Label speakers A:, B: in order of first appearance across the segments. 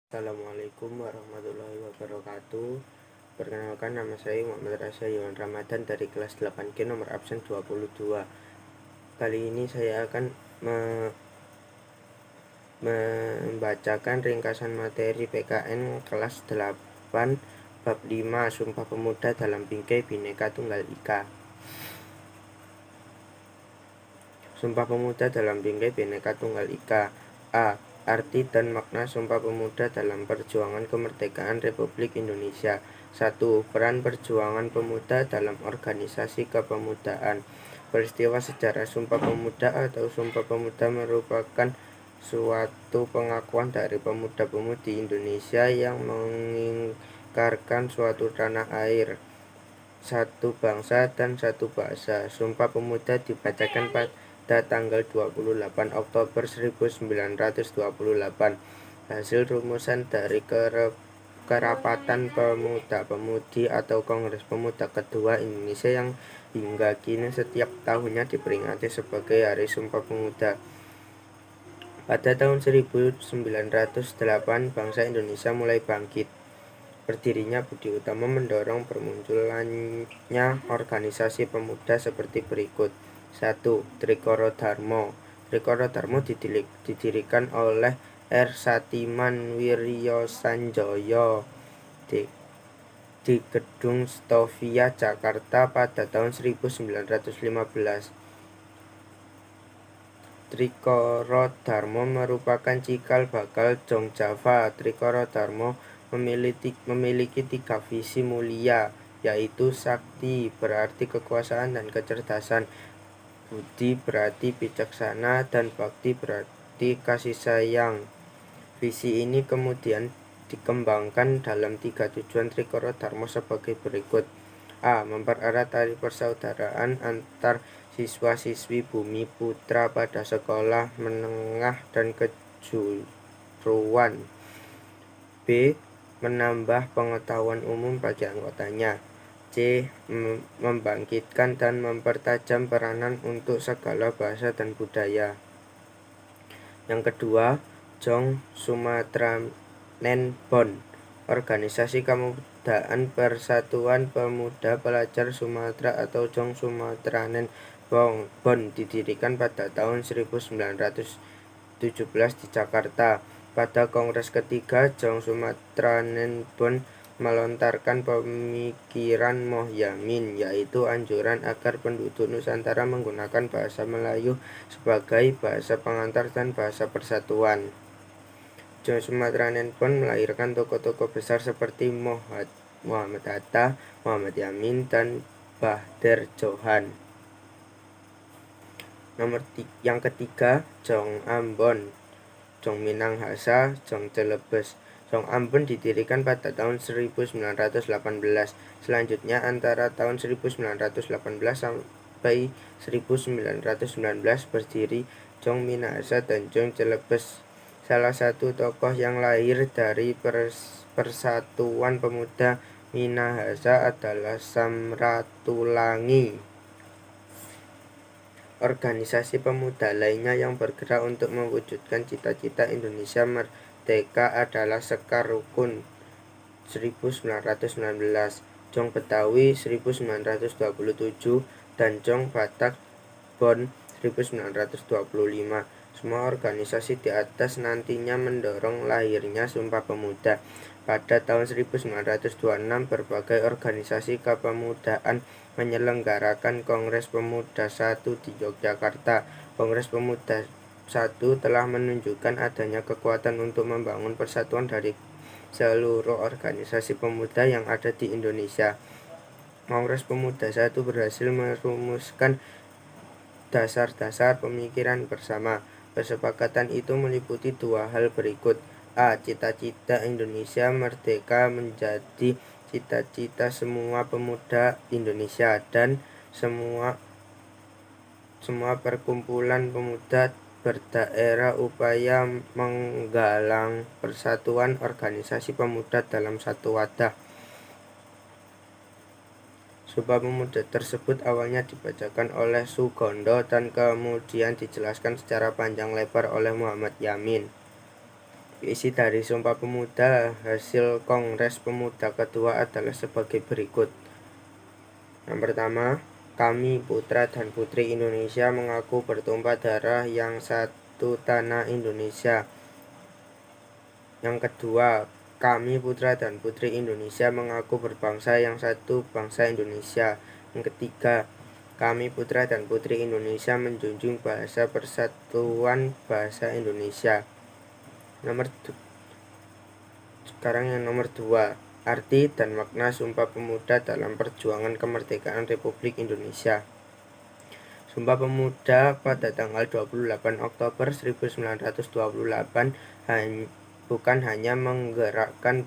A: Assalamualaikum warahmatullahi wabarakatuh. Perkenalkan, nama saya Muhammad Rasya Iwan Ramadan dari kelas 8G nomor absen 22. Kali ini saya akan membacakan ringkasan materi PKN kelas 8 bab 5 Sumpah Pemuda dalam Bingkai Bhinneka Tunggal Ika. Sumpah Pemuda dalam Bingkai Bhinneka Tunggal Ika. A. Arti dan makna Sumpah Pemuda dalam perjuangan kemerdekaan Republik Indonesia. 1. Peran perjuangan pemuda dalam organisasi kepemudaan. Peristiwa sejarah Sumpah Pemuda atau Sumpah Pemuda merupakan suatu pengakuan dari pemuda-pemudi Indonesia yang mengingkarkan suatu tanah air, satu bangsa dan satu bahasa. Sumpah Pemuda dibacakan pada tanggal 28 Oktober 1928. Hasil rumusan dari Kerapatan Pemuda-Pemudi atau Kongres Pemuda kedua Indonesia yang hingga kini setiap tahunnya diperingati sebagai Hari Sumpah Pemuda. Pada tahun 1908, bangsa Indonesia mulai bangkit. Berdirinya Budi Utomo mendorong bermunculannya organisasi pemuda seperti berikut. 1. Trikoro Dharma. Trikoro Dharma didirikan oleh R. Satiman Wiryosanjoyo di Gedung Stovia, Jakarta pada tahun 1915. Trikoro Dharma merupakan cikal bakal Jong Java. Trikoro Dharma memiliki 3 visi mulia, yaitu sakti berarti kekuasaan dan kecerdasan, budi berarti bijaksana, dan bakti berarti kasih sayang. Visi ini kemudian dikembangkan dalam 3 tujuan Trikoro Dharma sebagai berikut. A. Mempererat tali persaudaraan antar siswa-siswi Bumi Putra pada sekolah menengah dan kejuruan. B. Menambah pengetahuan umum bagi anggotanya. C. Membangkitkan dan mempertajam peranan untuk segala bahasa dan budaya. Yang kedua, Jong Sumatranen Bon. Organisasi Kemudaan Persatuan Pemuda Pelajar Sumatera atau Jong Sumatranen Bon didirikan pada tahun 1917 di Jakarta. Pada Kongres ketiga, Jong Sumatranen Bon melontarkan pemikiran Moh Yamin, yaitu anjuran agar penduduk Nusantara menggunakan bahasa Melayu sebagai bahasa pengantar dan bahasa persatuan. Jong Sumatranen Bon melahirkan tokoh-tokoh besar seperti Muhammad Hatta, Muhammad Yamin, dan Bahder Johan. Yang ketiga, Jong Ambon, Jong Minahasa, Jong Celebes. Jong Ambon didirikan pada tahun 1918. Selanjutnya antara tahun 1918 sampai 1919 berdiri Jong Minahasa dan Jong Celebes. Salah satu tokoh yang lahir dari Persatuan Pemuda Minahasa adalah Samratulangi. Organisasi pemuda lainnya yang bergerak untuk mewujudkan cita-cita Indonesia merdeka adalah Sekar Rukun 1919, Jong Betawi 1927, dan Jong Batak Bon 1925. Semua organisasi di atas nantinya mendorong lahirnya Sumpah Pemuda. Pada tahun 1926, berbagai organisasi kepemudaan menyelenggarakan Kongres Pemuda 1 di Yogyakarta. Kongres Pemuda 1 telah menunjukkan adanya kekuatan untuk membangun persatuan dari seluruh organisasi pemuda yang ada di Indonesia. Kongres Pemuda 1 berhasil merumuskan dasar-dasar pemikiran bersama. Kesepakatan itu meliputi 2 hal berikut. A. Cita-cita Indonesia merdeka menjadi cita-cita semua pemuda Indonesia dan semua perkumpulan pemuda berdaerah upaya menggalang persatuan organisasi pemuda dalam satu wadah. Sumpah Pemuda tersebut awalnya dibacakan oleh Sugondo dan kemudian dijelaskan secara panjang lebar oleh Muhammad Yamin. Isi dari Sumpah Pemuda hasil Kongres Pemuda kedua adalah sebagai berikut. Yang pertama, kami putra dan putri Indonesia mengaku bertumpah darah yang satu tanah Indonesia. Yang kedua, kami putra dan putri Indonesia mengaku berbangsa yang satu, bangsa Indonesia. Yang ketiga, kami putra dan putri Indonesia menjunjung bahasa persatuan bahasa Indonesia. Sekarang yang nomor 2, arti dan makna Sumpah Pemuda dalam perjuangan kemerdekaan Republik Indonesia. Sumpah Pemuda pada tanggal 28 Oktober 1928 bukan hanya menggerakkan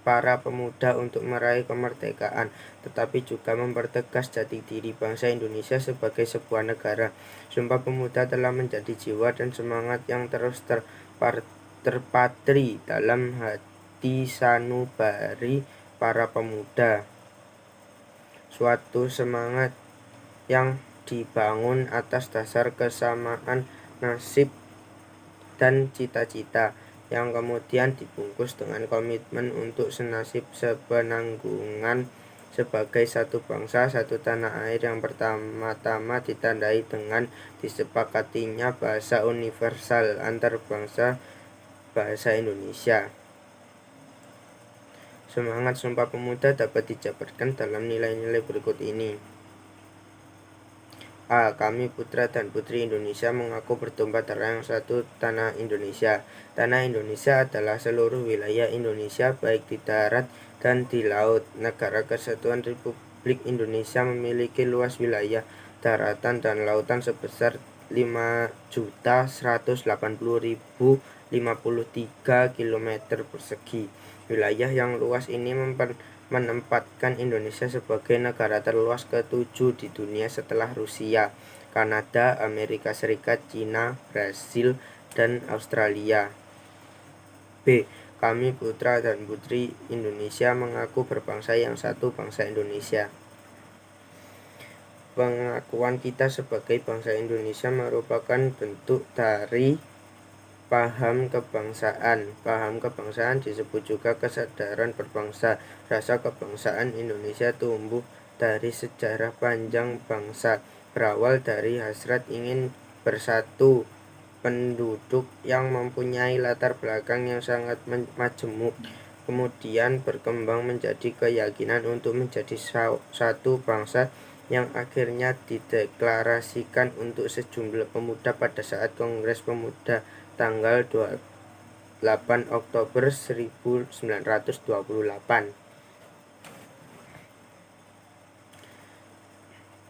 A: para pemuda untuk meraih kemerdekaan, tetapi juga mempertegas jati diri bangsa Indonesia sebagai sebuah negara. Sumpah Pemuda telah menjadi jiwa dan semangat yang terus terpatri dalam hati sanubari para pemuda. Suatu semangat yang dibangun atas dasar kesamaan nasib dan cita-cita, yang kemudian dibungkus dengan komitmen untuk senasib sepenanggungan sebagai satu bangsa, satu tanah air, yang pertama-tama ditandai dengan disepakatinya bahasa universal antar bangsa, bahasa Indonesia. Semangat Sumpah Pemuda dapat dijabarkan dalam nilai-nilai berikut ini. A. Kami putra dan putri Indonesia mengaku bertumpah darah yang satu tanah Indonesia. Tanah Indonesia adalah seluruh wilayah Indonesia, baik di darat dan di laut. Negara Kesatuan Republik Indonesia memiliki luas wilayah daratan dan lautan sebesar 5.180.053 km persegi. Wilayah yang luas ini menempatkan Indonesia sebagai negara terluas ke-7 di dunia setelah Rusia, Kanada, Amerika Serikat, Cina, Brasil, dan Australia. B. Kami putra dan putri Indonesia mengaku berbangsa yang satu, bangsa Indonesia. Pengakuan kita sebagai bangsa Indonesia merupakan bentuk dari paham kebangsaan. Paham kebangsaan disebut juga kesadaran berbangsa. Rasa kebangsaan Indonesia tumbuh dari sejarah panjang bangsa, berawal dari hasrat ingin bersatu penduduk yang mempunyai latar belakang yang sangat majemuk, kemudian berkembang menjadi keyakinan untuk menjadi satu bangsa yang akhirnya dideklarasikan untuk sejumlah pemuda pada saat Kongres Pemuda tanggal 28 Oktober 1928.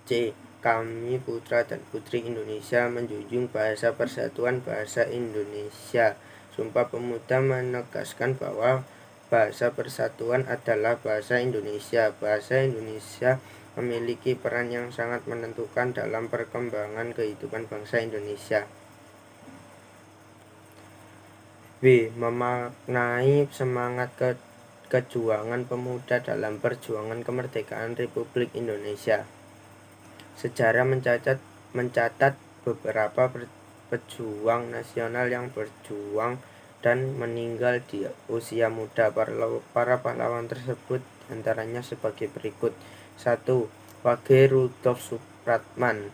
A: C. Kami putra dan putri Indonesia menjunjung bahasa persatuan bahasa Indonesia. Sumpah Pemuda menegaskan bahwa bahasa persatuan adalah bahasa Indonesia. Bahasa Indonesia memiliki peran yang sangat menentukan dalam perkembangan kehidupan bangsa Indonesia. B. Memaknai semangat kejuangan pemuda dalam perjuangan kemerdekaan Republik Indonesia. Sejarah mencatat beberapa pejuang nasional yang berjuang dan meninggal di usia muda. Para pahlawan tersebut antaranya sebagai berikut. 1. Wage Rudolf Supratman.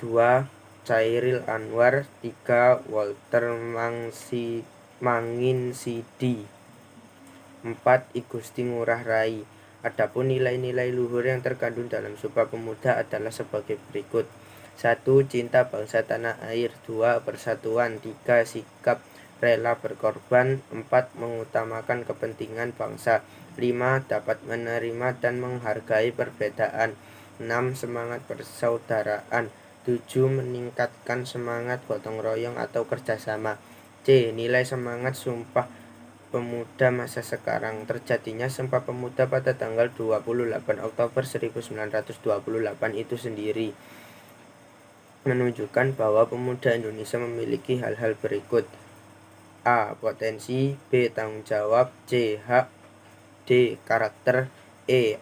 A: 2. Chairil Anwar. 3. Walter Manginsidi. 4. I Gusti Ngurah Rai. Adapun nilai-nilai luhur yang terkandung dalam Sumpah Pemuda adalah sebagai berikut. 1. Cinta bangsa tanah air. 2. Persatuan. 3. Sikap rela berkorban. 4. Mengutamakan kepentingan bangsa. 5. Dapat menerima dan menghargai perbedaan. 6. Semangat persaudaraan. 7. Meningkatkan semangat gotong royong atau kerjasama. C. Nilai semangat Sumpah Pemuda masa sekarang. Terjadinya Sumpah Pemuda pada tanggal 28 Oktober 1928 itu sendiri menunjukkan bahwa pemuda Indonesia memiliki hal-hal berikut. A. Potensi. B. Tanggung jawab. C. Hak. D. Karakter. E.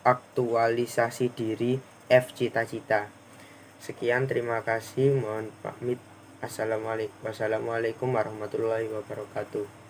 A: Aktualisasi diri. F. Cita-cita. Sekian, terima kasih, mohon pamit. Wassalamualaikum warahmatullahi wabarakatuh.